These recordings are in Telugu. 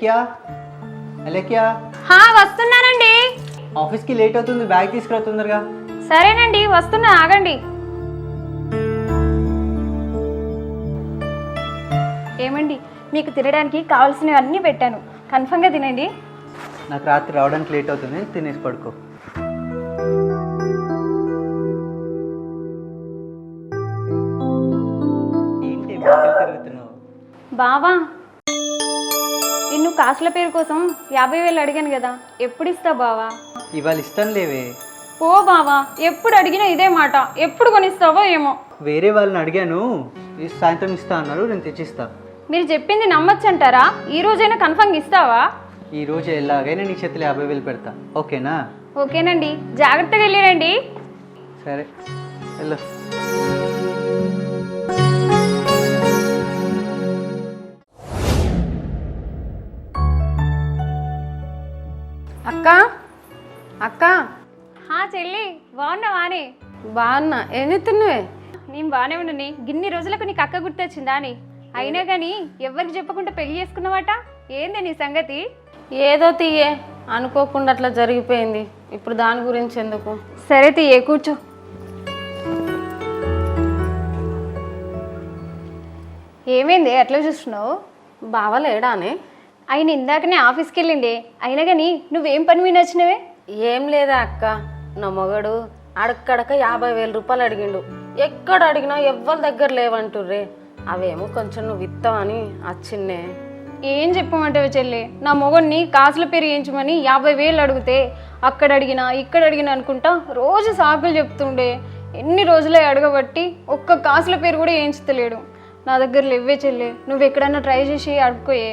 అలేఖ్యా అలేఖ్యా వస్తున్నానండి. ఆఫీస్కి లేట్ అవుతుంది, బ్యాగ్ తీసుకురా తొందరగా. సరేనండి, వస్తున్నా, ఆగండి. ఏమండి, మీకు తినడానికి కావాల్సినవన్నీ పెట్టాను, కన్ఫర్మ్గా తినండి. నాకు రాత్రి రావడానికి లేట్ అవుతుంది, తినేసి పడుకో. ఏంటి తిరుగుతున్నావు? బావా, నిన్ను కాసుల పేరు కోసం 50,000 అడిగాను కదా, ఎప్పుడు ఇస్తావు బావా? ఇవాళ ఇస్తాను లేవే. ఓ బావా, ఎప్పుడు అడిగినా ఇదే మాట, ఎప్పుడు కొనిస్తావో ఏమో. వేరే వాళ్ళని అడిగాను, సాయంత్రం ఇస్తా అన్నారు, నేను తెచ్చిస్తా. మీరు చెప్పింది నమ్మచ్చంటారా? ఈ రోజైనా కన్ఫర్మ్ ఇస్తావా? ఈ రోజు ఎలాగైనా నీ చేతిలో 50,000 పెడతా, ఓకేనా? ఓకేనండి, జాగ్రత్తగా వెళ్ళిరండి. సరే వెళ్ళు. అక్క అక్క చెల్లి, బాగున్నావానే? బాగున్నా. ఏం చెప్తున్నావే? నేను బాగానే ఉండని. గిన్ని రోజులకు నీకు అక్క గుర్తొచ్చిందా అని. అయినా కానీ ఎవరికి చెప్పకుండా పెళ్లి చేసుకున్నావాట, ఏంది నీ సంగతి? ఏదో తీయే, అనుకోకుండా అట్లా జరిగిపోయింది. ఇప్పుడు దాని గురించి ఎందుకు? సరే తీయే, కూర్చో. ఏమైంది అట్లా చూస్తున్నావు? బావలేడానే? ఆయన ఇందాకనే ఆఫీస్కి వెళ్ళిండే. అయినా కానీ నువ్వేం పని మీద వచ్చినవే? ఏం లేదా అక్క, నా మొగడు అడక్కడక 50,000 రూపాయలు అడిగిండు. ఎక్కడ అడిగినా ఎవ్వరి దగ్గర లేవంటుర్రే. అవేమో కొంచెం నువ్వు ఇస్తావని వచ్చిన్నే. ఏం చెప్పమంటావు చెల్లి? నా మొగడిని కాసుల పేరు వేయించమని 50,000 అడిగితే అక్కడ అడిగినా ఇక్కడ అడిగినా అనుకుంటా రోజు సాకులు చెప్తుండే. ఎన్ని రోజులే అడగబట్టి ఒక్క కాసుల పేరు కూడా వేయించలేడు. నా దగ్గర లేవే చెల్లి, నువ్వు ఎక్కడన్నా ట్రై చేసి అడుక్కోయే.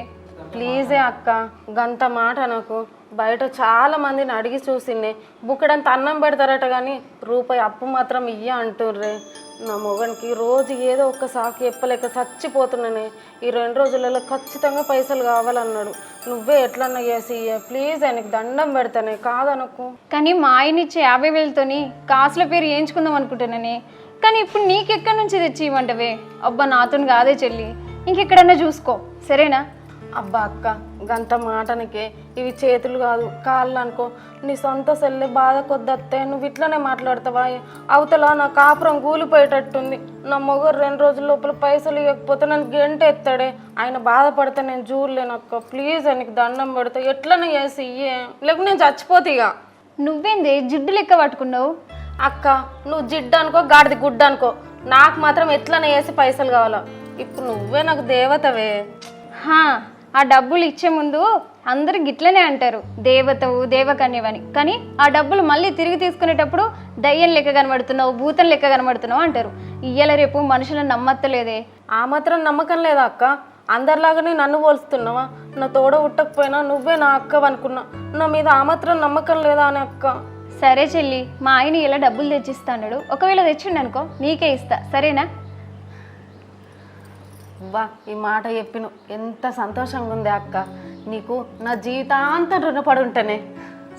ప్లీజే అక్క, గంత మాట నాకు. బయట చాలా మందిని అడిగి చూసిండే, బుక్కడంత అన్నం పెడతారట కానీ రూపాయి అప్పు మాత్రం ఇయ్య అంటుర్రే. నా మొగనికి రోజు ఏదో ఒక్క సాకు చెప్పలేక చచ్చిపోతున్నానే. ఈ 2 రోజులలో ఖచ్చితంగా పైసలు కావాలన్నాడు. నువ్వే ఎట్లన్నా చేసి ఇయ్య ప్లీజ్, ఆయనకి దండం పెడతానే, కాదనకు. కానీ మా ఆయన ఇచ్చే 50,000తోని కాసుల పేరు వేయించుకుందాం అనుకుంటున్నానే. కానీ ఇప్పుడు నీకెక్కడి నుంచి తెచ్చి ఇవ్వంటవే? అబ్బా, నాతో కాదే చెల్లి, ఇంకెక్కడన్నా చూసుకో, సరేనా? అబ్బా అక్క, గంత మాటనికే ఇవి చేతులు కాదు కాళ్ళు అనుకో. నీ సొంత సెల్లె బాధ కొద్దత్తే నువ్వు ఇట్లనే మాట్లాడతావా? అవతల నా కాపురం కూలిపోయేటట్టుంది. నా మొగరు 2 రోజుల లోపల పైసలు ఇవ్వకపోతే నన్ను గంట ఎత్తాడే. ఆయన బాధపడితే నేను చూడలేను అక్క, ప్లీజ్ ఆయనకి దండం పెడతా, ఎట్లనే చేసి ఇయ్యే, లేకపోతే నేను చచ్చిపోతే. ఇక నువ్వేంది జిడ్డు లెక్క పట్టుకున్నావు? అక్క, నువ్వు జిడ్డు అనుకో గాడిది గుడ్డ అనుకో, నాకు మాత్రం ఎట్లనే చేసి పైసలు కావాలా. ఇప్పుడు నువ్వే నాకు దేవతవే. ఆ డబ్బులు ఇచ్చే ముందు అందరు గిట్లనే అంటారు, దేవతవు దేవకన్యవని. కానీ ఆ డబ్బులు మళ్ళీ తిరిగి తీసుకునేటప్పుడు దయ్యం లెక్క కనబడుతున్నావు, భూతం లెక్క కనబడుతున్నావు అంటారు. ఇయ్యాల రేపు మనుషులను నమ్మత్తలేదే. ఆ మాత్రం నమ్మకం లేదా అక్క? అందరిలాగానే నన్ను పోలుస్తున్నావా? నా తోడ ఉట్టకపోయినా నువ్వే నా అక్క అనుకున్నా. నా మీద ఆ మాత్రం నమ్మకం లేదా అని అక్క? సరే చెల్లి, మా ఆయన ఇలా డబ్బులు తెచ్చిస్తాడు, ఒకవేళ తెచ్చిండు అనుకో నీకే ఇస్తా, సరేనా? బా, ఈ మాట చెప్పిన ఎంత సంతోషంగా ఉంది అక్క. నీకు నా జీవితాంతం రుణపడి ఉంటేనే.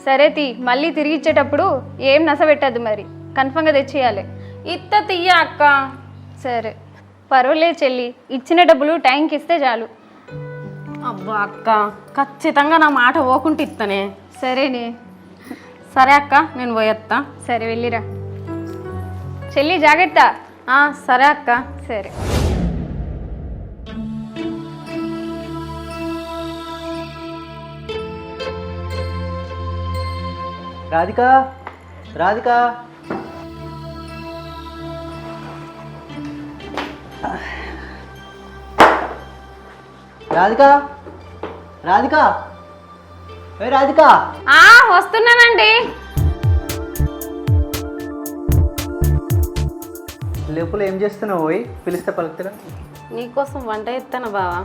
సరే మళ్ళీ తిరిగి ఇచ్చేటప్పుడు ఏం నసబెట్టద్దు, మరి కన్ఫర్మ్గా తెచ్చేయాలి. ఇత్త తీయ అక్క. సరే పర్వాలేదు చెల్లి, ఇచ్చిన డబ్బులు టైంకి ఇస్తే చాలు. అబ్బా అక్క, ఖచ్చితంగా నా మాట పోకుంటే ఇస్తానే. సరేనే. సరే అక్క, నేను పోయేస్తా. సరే వెళ్ళిరా చెల్లి, జాగ్రత్త. సరే అక్క. సరే. రాధిక, రాధిక, రాధిక, రాధిక, రాధిక. వస్తున్నానండి. లోపల ఏం చేస్తున్నావు? పోయి పిలిస్తే పలుకుతారా? నీకోసం వంట చేస్తాను బావా.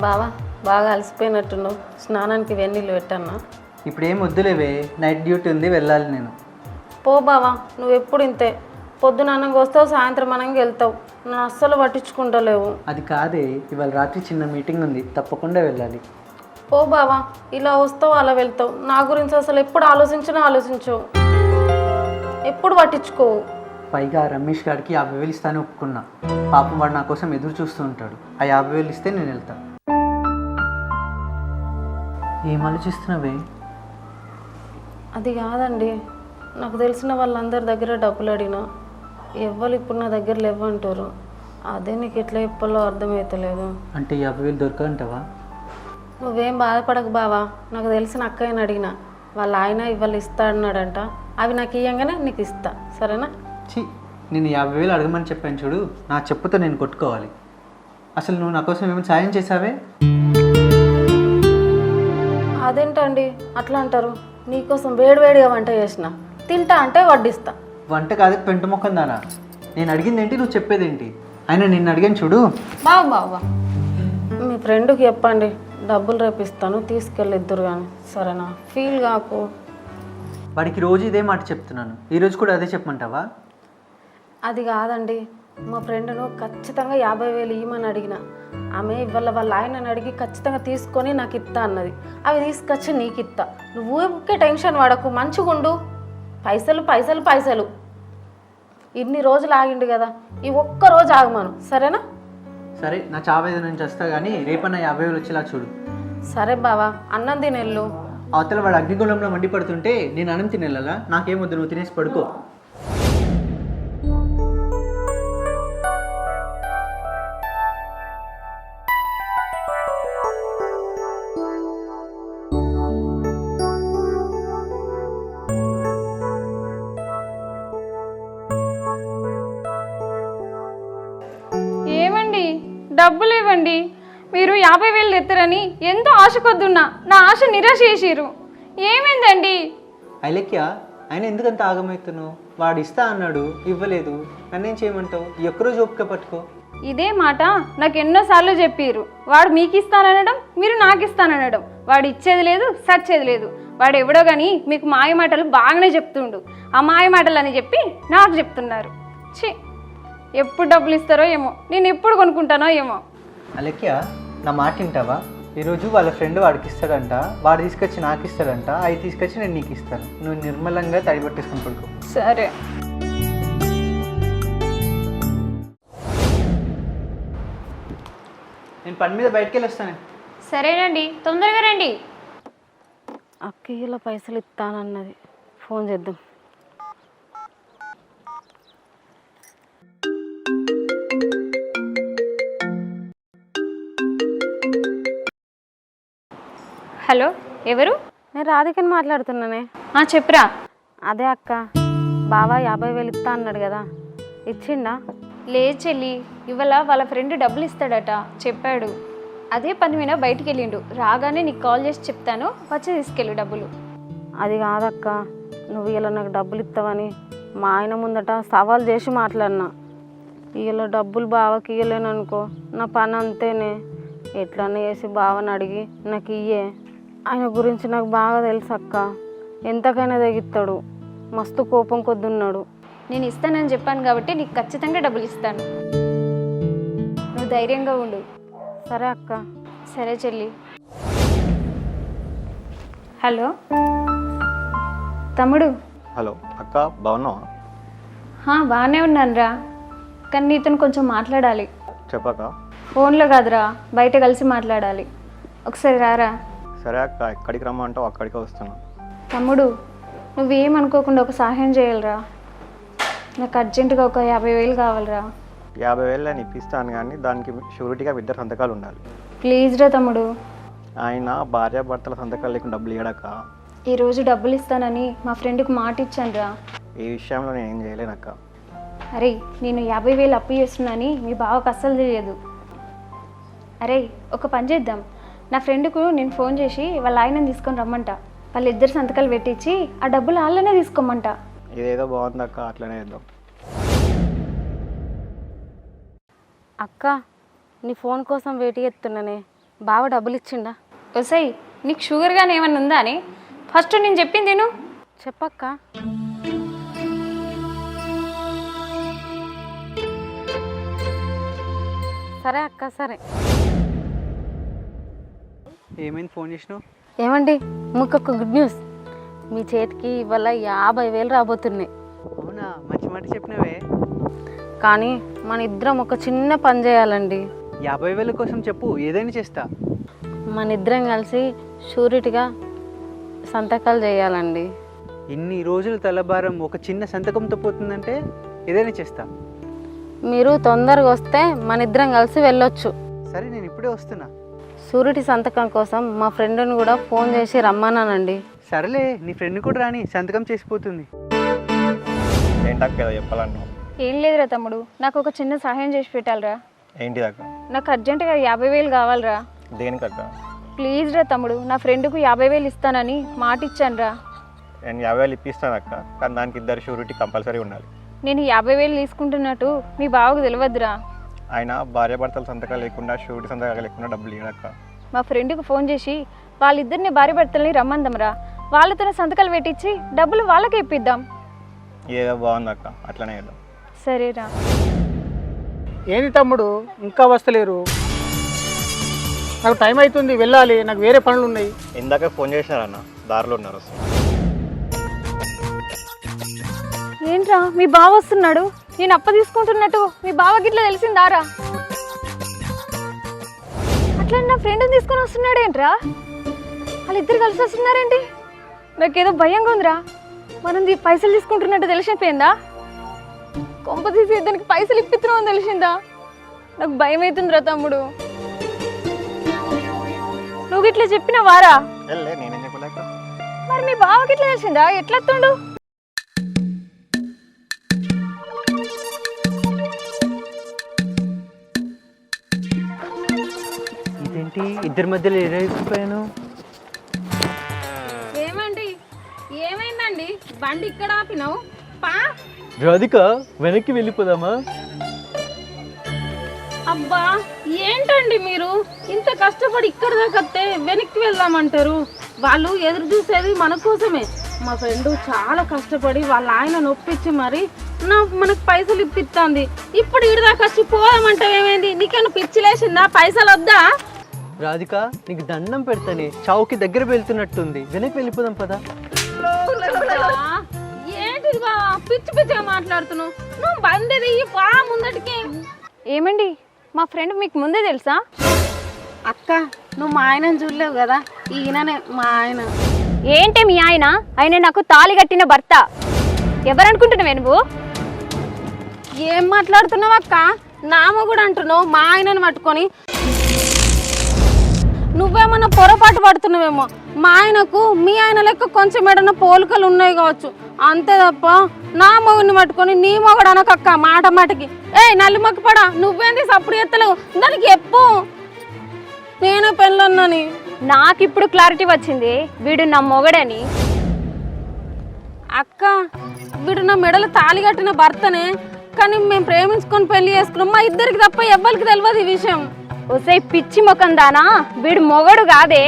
బావా, బాగా అలసిపోయినట్టున్నావు, స్నానానికి వెన్నీళ్ళు పెట్టన్నా? ఇప్పుడు ఏం వద్దులేవే, నైట్ డ్యూటీ ఉంది, వెళ్ళాలి నేను. పో బావా, నువ్వు ఎప్పుడు ఇంతే. పొద్దున అన్నంగా వస్తావు, సాయంత్రం అన్నంగా వెళ్తావు, నన్ను అస్సలు పట్టించుకుంటలేవు. అది కాదే, ఇవాళ రాత్రి చిన్న మీటింగ్ ఉంది, తప్పకుండా వెళ్ళాలి. పో బావా, ఇలా వస్తావు అలా వెళ్తావు, నా గురించి అసలు ఎప్పుడు ఆలోచించవు, ఎప్పుడు పట్టించుకోవు. పైగా రమేష్ గారికి 50,000 ఇస్తానే ఒప్పుకున్నా. పాపం వాడు నా కోసం ఎదురు చూస్తూ ఉంటాడు. ఆ 50,000 ఇస్తే నేను వెళ్తా. ఏం ఆలోచిస్తున్నావే? అది కాదండి, నాకు తెలిసిన వాళ్ళందరి దగ్గర డబ్బులు అడిగినా ఎవ్వరు ఇప్పుడు నా దగ్గర లేవంటారు. అదే నీకు ఎట్లా చెప్పాలో అర్థమవుతలేదు. అంటే 50,000 దొరకంటావా? నువ్వేం బాధపడకు బావా, నాకు తెలిసిన అక్కయ్యని అడిగిన వాళ్ళ ఆయన ఇవాళ ఇస్తా అన్నాడంట. అవి నాకు ఇయ్యంగానే నీకు ఇస్తా, సరేనా? నేను 50,000 అడగమని చెప్పాను చూడు, నా చెప్పుతో నేను కొట్టుకోవాలి. అసలు నువ్వు నా కోసం ఏమైనా సాయం చేసావే? అదేంటండి అట్లా అంటారు? నీకోసం వేడివేడిగా వంట చేసిన, తింటా అంటే వడ్డిస్తా. వంట కాదు పెంట మొక్కం దానా. నేను అడిగింది ఏంటి, నువ్వు చెప్పేది ఏంటి? అయినా నిన్ను అడిగాను చూడు. బావా మీ ఫ్రెండ్కి చెప్పండి, డబ్బులు రేపిస్తాను, తీసుకెళ్ళిద్దరు కానీ, సరేనా? ఫీల్ కాకు. వాడికి రోజు ఇదే మాట చెప్తున్నాను, ఈరోజు కూడా అదే చెప్పమంటావా? అది కాదండి, మా ఫ్రెండ్ను ఖచ్చితంగా 50,000 ఇవ్వమని అడిగిన. ఆమె ఇవాళ వాళ్ళ ఆయనని అడిగి ఖచ్చితంగా తీసుకొని నాకు ఇస్తా అన్నది. అవి తీసుకొచ్చి నీకు ఇస్తా. నువ్వు ఊరికే టెన్షన్ పడకు, మంచిగుండు. పైసలు పైసలు పైసలు. ఇన్ని రోజులు ఆగిండు కదా, ఈ ఒక్క రోజు ఆగమను, సరేనా? సరే, నా చావేది నుంచి వస్తా కానీ రేపన్నా 50,000 వచ్చేలా చూడు. సరే బావా, అన్నం తినెళ్ళు. అవతల వాడు అగ్నిగుండంలో మండి పడుతుంటే నేను అన్నం తినేలా? నాకేమొద్దు, నువ్వు తినేసి పడుకో. ఏమండి, డబ్బులు ఇవ్వండి. మీరు 50,000 తెస్తారని ఎంతో ఆశ కొద్దున్నా నా ఆశ నిరాశ చేసిరు. ఏమైందండి? ఐలక్య, ఆయన ఎందుకంత ఆగమవుతున్నావు? వాడు ఇస్తా అన్నాడు, ఇవ్వలేదు. నన్నేం చేయమంటావు? ఈ ఒక్కరోజు ఓపిక పట్టుకో. ఇదే మాట నాకు ఎన్నోసార్లు చెప్పిర్రు. వాడు మీకు ఇస్తాననడం, మీరు నాకు ఇస్తాననడం. వాడు ఇచ్చేది లేదు, సచ్చేది లేదు. వాడు ఎవడో కానీ మీకు మాయ మాటలు బాగానే చెప్తుండు. ఆ మాయ మాటలు అని చెప్పి నాకు చెప్తున్నారు. ఛీ, ఎప్పుడు డబ్బులు ఇస్తారో ఏమో, నేను ఎప్పుడు కొనుక్కుంటానో ఏమో. అలక్య, నా మాట వింటావా? ఈరోజు వాళ్ళ ఫ్రెండ్ వాడికి ఇస్తాడంట, వాడు తీసుకొచ్చి నాకు ఇస్తాడంట. అవి తీసుకొచ్చి నేను నీకు ఇస్తాను. నువ్వు నిర్మలంగా తడిపట్టేసుకుని పడుకో. సరే. నేను పని మీద బయటికి వెళ్ళి వస్తాను. సరేనండి, తొందరగా రండి. అక్కయ్యలో పైసలు ఇస్తానన్నది, ఫోన్ చేద్దాం. హలో, ఎవరు? నేను రాధికని మాట్లాడుతున్నానే. చెప్పురా. అదే అక్క, బావా 50,000 ఇస్తా అన్నాడు కదా, ఇచ్చిండా? లేదు చెల్లి, ఇవాళ వాళ్ళ ఫ్రెండ్ డబ్బులు ఇస్తాడట చెప్పాడు. అదే పని మీద బయటికి వెళ్ళిండు. రాగానే నీకు కాల్ చేసి చెప్తాను, వచ్చి తీసుకెళ్ళు డబ్బులు. అది కాదక్క, నువ్వు ఇలా నాకు డబ్బులు ఇస్తావని మా ఆయన ముందట సవాల్ చేసి మాట్లాడినా. ఇలా డబ్బులు బావకి ఇవ్వలేను అనుకో, నా పని అంతేనే. ఎట్లన్నా చేసి బావని అడిగి నాకు ఇయ్యే. ఆయన గురించి నాకు బాగా తెలుసు అక్క, ఎంతకైనా తెగిస్తాడు. మస్తు కోపం కొద్దున్నాడు. నేను ఇస్తానని చెప్పాను కాబట్టి నీకు ఖచ్చితంగా డబ్బులు ఇస్తాను. నువ్వు ధైర్యంగా ఉండు. సరే అక్క. సరే చెల్లి. హలో తమ్ముడు. హలో అక్క, బాగున్నావా? బాగానే ఉన్నాను రా, కానీ నీతో కొంచెం మాట్లాడాలి. చెప్పక. ఫోన్లో కాదురా, బయట కలిసి మాట్లాడాలి. ఒకసారి రారా. సరే అక్క, ఎక్కడికి రమ్మంటావు అక్కడికి వస్తున్నా. తమ్ముడు, నువ్వేమనుకోకుండా ఒక సహాయం చేయాలిరా. నాకు అర్జెంటుగా ఒక 50,000 కావాలిరా. 50,000 నేను ఇప్పిస్తాను, కానీ దానికి షూరిటీగా ఇద్దరు సంతకాలు ఉండాలి. ప్లీజ్ రా తమ్ముడు. ఆయన భార్యాభర్తల సంతకాలు లేకుండా డబ్బులు ఇవ్వడాక. ఈరోజు డబ్బులు ఇస్తానని మా ఫ్రెండ్కి మాట ఇచ్చాను రా. ఈ విషయంలో నేను ఏం చేయలేనక్క. అరే, నేను 50,000 అప్పు చేస్తున్నానని మీ బావకు అస్సలు తెలియదు. అరే, ఒక పని చేద్దాం. నా ఫ్రెండ్కు నేను ఫోన్ చేసి వాళ్ళ ఆయనని తీసుకొని రమ్మంట. వాళ్ళిద్దరు సంతకాలు పెట్టించి ఆ డబ్బులు వాళ్ళనే తీసుకోమంట. ఇదేదో బాగుందక్క, అట్లనే చేద్దాం. అక్క, నీ ఫోన్ కోసం వెయిట్ చేస్తున్నానే. బావ డబ్బులు ఇచ్చిండా? వసాయి, నీకు షుగర్ గానీ ఏమన్నా ఉందా అని ఫస్ట్ నేను చెప్పింది నేను చెప్పక్క. సరే అక్క, సరే. ఏమైంది, ఫోన్ చేసినావు? ఏమండి, మీకు ఒక గుడ్ న్యూస్. మీ చేతికి ఇవాళ 50,000 రాబోతున్నాయి. అవునా? మంచి మాట చెప్పినవే. కానీ మన ఇద్దరం ఒక చిన్న పని చేయాలండి. 50,000 కోసం చెప్పు, ఏదైనా చేస్తా. మన ఇద్దరం కలిసి షూరిటీగా సంతకాలు చేయాలండి. ఇన్ని రోజులు తలభారం ఒక చిన్న సంతకంతో పోతుందంటే ఏదైనా చేస్తా. మీరు తొందరగా వస్తే మన ఇద్దరం కలిసి వెళ్ళొచ్చు. సరే, నేను ఇప్పుడే వస్తున్నా. షూరిటీ సంతకం కోసం మా ఫ్రెండ్ని కూడా ఫోన్ చేసి రమ్మన్నానండి. సరేలే, నీ ఫ్రెండ్ కూడా రాని, సంతకం చేసిపోతుంది. ఏంటక్క ఏదో చెప్పాలన్నావు? ఏం లేదురా తమ్ముడు, నాకు ఒక చిన్న సహాయం చేసి పెట్టాలిరా. ఏంటిది అక్క? నాకు అర్జెంటుగా 50,000 కావాలిరా. దేనికక్క? ప్లీజ్ రా తమ్ముడు, నా ఫ్రెండ్కు 50,000 ఇస్తానని మాట ఇచ్చాను రా. నేను 50,000 ఇప్పిస్తాను అక్క, కానీ దానికి 2 షూరిటీ కంపల్సరీ ఉండాలి. నేను 50,000 తీసుకుంటున్నట్టు మీ బావకు తెలియదురా. ఆయన భార్యాభర్తల సంతకాలు లేకుండా షూరిటీ సంతకాలు లేకుండా డబ్బులు ఇవ్వడక్క. మా ఫ్రెండ్కి ఫోన్ చేసి వాళ్ళిద్దరిని భార్య భర్తల్ని రమ్మందాంరా. వాళ్ళతో సంతకాలు పెట్టించి డబ్బులు వాళ్ళకే ఇప్పిద్దాం. ఏదో బాగుంది అక్క, అట్లనే చేద్దాం. సరేరా. ఏంది తమ్ముడు ఇంకా వస్తలేరు? నాకు టైం అవుతుంది, వెళ్ళాలి, నాకు వేరే పనులు ఉన్నాయి. ఇందాక ఫోన్ చేసినారన్న, దారిలో ఉన్నారు. ఏంట్రా మీ బావ వస్తున్నాడు, నేను అప్ప తీసుకుంటున్నట్టు మీ బావకి ఇట్లా తెలిసిందారా? అట్లా నా ఫ్రెండ్ని తీసుకొని వస్తున్నాడేంట్రా? వాళ్ళిద్దరు కలిసి వస్తున్నారేంటి? నాకేదో భయంగా ఉందిరా. మనం పైసలు తీసుకుంటున్నట్టు తెలిసిపోయిందా? కొంప తీసి దానికి పైసలు ఇప్పిస్తున్నామని తెలిసిందా? నాకు భయం అవుతుందిరా తమ్ముడు. నువ్వు ఇట్లా చెప్పిన వారా? నేనేం చెప్పలేక. మరి మీ బావకి ఇట్లా తెలిసిందా? ఎట్లా వస్తుండు? ఇదేంటి ఇద్దరి మధ్యలో ఎరైపోయాను? ఏమండి, ఏమైందండి? బండి ఇక్కడ ఆపినావు? రాధిక, వెనక్కి వెళ్ళిపోదామా? అబ్బా ఏంటండి మీరు ఇంత కష్టపడి ఇక్కడ దాకా వస్తే వెనక్కి వెళ్దామంటారు? వాళ్ళు ఎదురు చూసేది మన కోసమే. మా ఫ్రెండ్ చాలా కష్టపడి వాళ్ళ ఆయన నొప్పించి మరి మనకు పైసలు ఇప్పిస్తుంది. ఇప్పుడు ఇటు దాకా వచ్చి పోదామంటే ఏమైంది? నీకేమైనా పిచ్చి లేచిందా? పైసలు వద్దా? రాధిక, నీకు దండం పెడతానే, చావుకి దగ్గర వెళ్తున్నట్టుంది, వెనక్కి వెళ్ళిపోదాం పదా. ఏంటిది బా పిచ్చి పిచ్చిగా మాట్లాడుతున్నావు? నువ్వు బండిది బా ముందటికి. ఏమండి, మా ఫ్రెండ్ మీకు ముందే తెలుసా? అక్క, నువ్వు మా ఆయనను చూడలేవు కదా, ఈయననే మా ఆయన. ఏంటే మీ ఆయన? ఆయన నాకు తాళి కట్టిన భర్త. ఎవరనుకుంటున్నావే నువ్వు? ఏం మాట్లాడుతున్నావు అక్క? నామ కూడా అంటున్నావు మా ఆయనను పట్టుకొని. నువ్వేమన్నా పొరపాటు పడుతున్నావేమో. మా ఆయనకు మీ ఆయన లెక్క కొంచెం ఏడన్నా పోలికలు ఉన్నాయి కావచ్చు, అంతే తప్ప నా మొగుడిని పట్టుకొని నీ మొగుడు అనకక్క మాట మాటకి. నల్లి మొక్కపడా, నువ్వేంది సప్పుడు ఎత్తలేవు? దానికి ఎప్పు నేనే పెళ్ళన్నాని. నాకు ఇప్పుడు క్లారిటీ వచ్చింది, వీడు నా మొగడని. అక్క, వీడు నా మెడలు తాళి కట్టిన భర్తనే, కానీ మేము ప్రేమించుకొని పెళ్లి చేసుకున్నాం. మా ఇద్దరికి తప్ప ఎవ్వరికి తెలియదు ఈ విషయం. ఒసే పిచ్చి ముఖం దానా, వీడు మొగడు కాదే,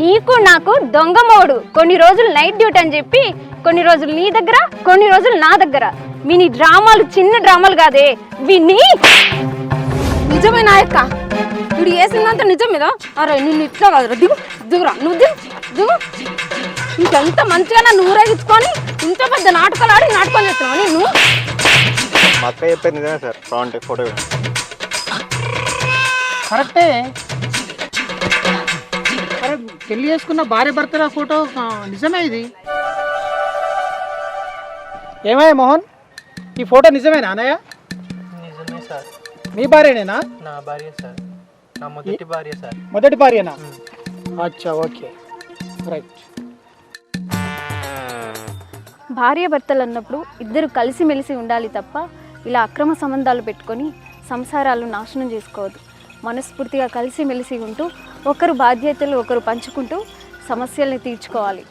నీకు నాకు దొంగ మొగడు. కొన్ని రోజులు నైట్ డ్యూటీ అని చెప్పి కొన్ని రోజులు నీ దగ్గర, కొన్ని రోజులు నా దగ్గర. నీ డ్రామాలు చిన్న డ్రామాలు కాదే విని. నిజమే నాయక్క, వీడు వేసిందంత నిజం మీద. అరే నిన్ను ఇట్లా కాదురా, దిగు దిగురా, నువ్వు దిగు. ఇంకెంత మంచిగా నన్ను ఊరేగించుకొని ఇంత పెద్ద నాటకాలు ఆడి నాటకాలు చేస్తున్నావు నువ్వు. మా అక్క చెప్పేది నిజమే సార్, బాగుంటాయి ఫోటో. కరెక్టే. అరే, పెళ్లి చేసుకున్న భార్య భర్తల ఫోటో నిజమే ఇది. ఏమయ్య మోహన్, ఈ ఫోటో నిజమేనా అన్నయ్య? నిజమే సార్. మీ భార్యనేనా? నా భార్య సార్, నా మొదటి భార్య సార్. మొదటి భార్యనా? అచ్చా, ఓకే, రైట్. భార్య భర్తలు అన్నప్పుడు ఇద్దరు కలిసిమెలిసి ఉండాలి తప్ప ఇలా అక్రమ సంబంధాలు పెట్టుకొని సంసారాలు నాశనం చేసుకోవద్దు. మనస్ఫూర్తిగా కలిసిమెలిసి ఉంటూ ఒకరు బాధ్యతలు ఒకరు పంచుకుంటూ సమస్యల్ని తీర్చుకోవాలి.